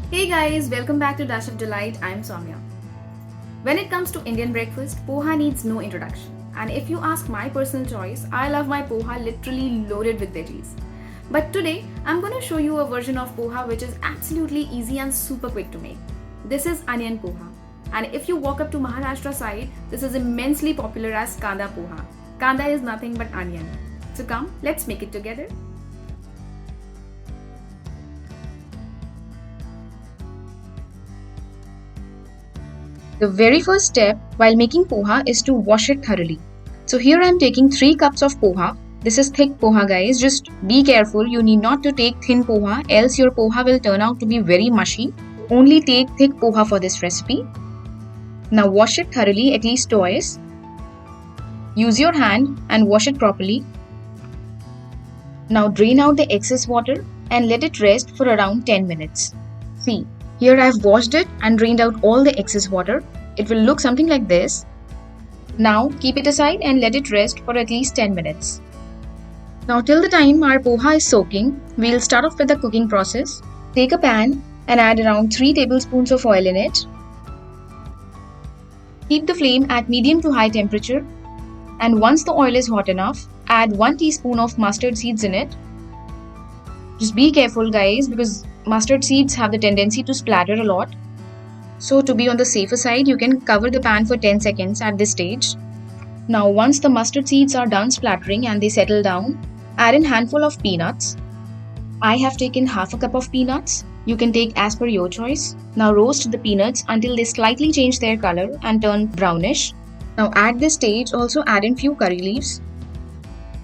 Hey guys, welcome back to Dash of Delight. I'm Soumya. When it comes to Indian breakfast, poha needs no introduction. And if you ask my personal choice, I love my poha literally loaded with veggies. But today, I'm going to show you a version of poha which is absolutely easy and super quick to make. This is Onion Poha. And if you walk up to Maharashtra side, this is immensely popular as Kanda Poha. Kanda is nothing but onion. So come, let's make it together. The very first step while making poha is to wash it thoroughly. So here I am taking 3 cups of poha. This is thick poha guys, just be careful, you need not to take thin poha else your poha will turn out to be very mushy. Only take thick poha for this recipe. Now wash it thoroughly at least twice. Use your hand and wash it properly. Now drain out the excess water and let it rest for around 10 minutes. See, here I have washed it and drained out all the excess water. It will look something like this. Now keep it aside and let it rest for at least 10 minutes. Now till the time our poha is soaking, we'll start off with the cooking process. Take a pan and add around 3 tablespoons of oil in it. Keep the flame at medium to high temperature, and once the oil is hot enough, add 1 teaspoon of mustard seeds in it. Just be careful guys, because mustard seeds have the tendency to splatter a lot. So to be on the safer side, you can cover the pan for 10 seconds at this stage. Now once the mustard seeds are done splattering and they settle down, add in handful of peanuts. I have taken half a cup of peanuts. You can take as per your choice. Now roast the peanuts until they slightly change their color and turn brownish. Now at this stage also add in few curry leaves.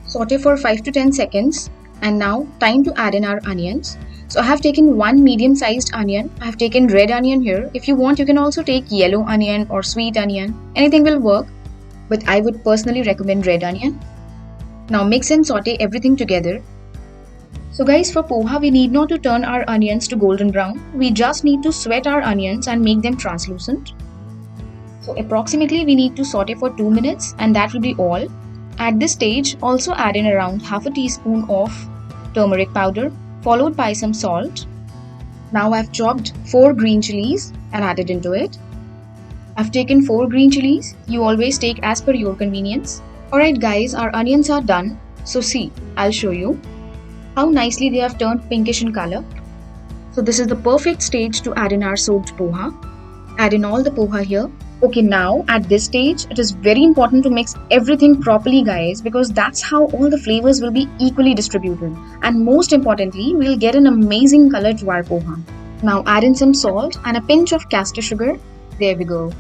Saute for 5 to 10 seconds. And now time to add in our onions. So I have taken 1 medium sized onion. I have taken red onion here. If you want, you can also take yellow onion or sweet onion. Anything will work. But I would personally recommend red onion. Now mix and saute everything together. So guys, for poha we need not to turn our onions to golden brown. We just need to sweat our onions and make them translucent. So approximately we need to saute for 2 minutes and that will be all. At this stage, also add in around half a teaspoon of turmeric powder, followed by some salt. Now I've chopped 4 green chilies and added into it. I've taken 4 green chilies. You always take as per your convenience. Alright guys, our onions are done. So see, I'll show you how nicely they have turned pinkish in color. So this is the perfect stage to add in our soaked poha. Add in all the poha here. Okay, now at this stage, it is very important to mix everything properly guys, because that's how all the flavors will be equally distributed. And most importantly, we'll get an amazing color to our poha. Now add in some salt and a pinch of castor sugar. There we go.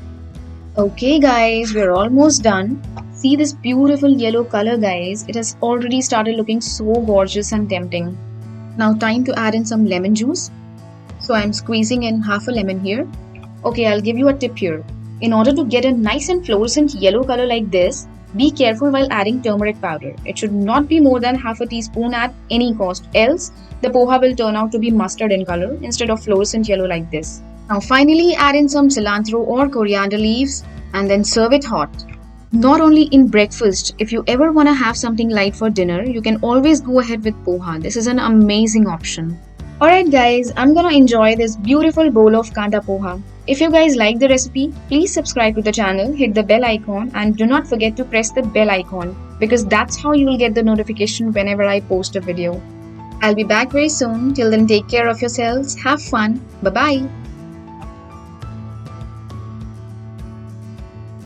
Okay guys, we're almost done. See this beautiful yellow color guys. It has already started looking so gorgeous and tempting. Now time to add in some lemon juice. So I'm squeezing in half a lemon here. Okay, I'll give you a tip here. In order to get a nice and fluorescent yellow color like this, be careful while adding turmeric powder. It should not be more than half a teaspoon at any cost, else the poha will turn out to be mustard in color instead of fluorescent yellow like this. Now finally add in some cilantro or coriander leaves and then serve it hot. Not only in breakfast, if you ever want to have something light for dinner, you can always go ahead with poha. This is an amazing option. Alright guys, I'm gonna enjoy this beautiful bowl of Kanda Poha. If you guys like the recipe, please subscribe to the channel, hit the bell icon and do not forget to press the bell icon, because that's how you will get the notification whenever I post a video. I'll be back very soon. Till then, take care of yourselves, have fun, bye bye.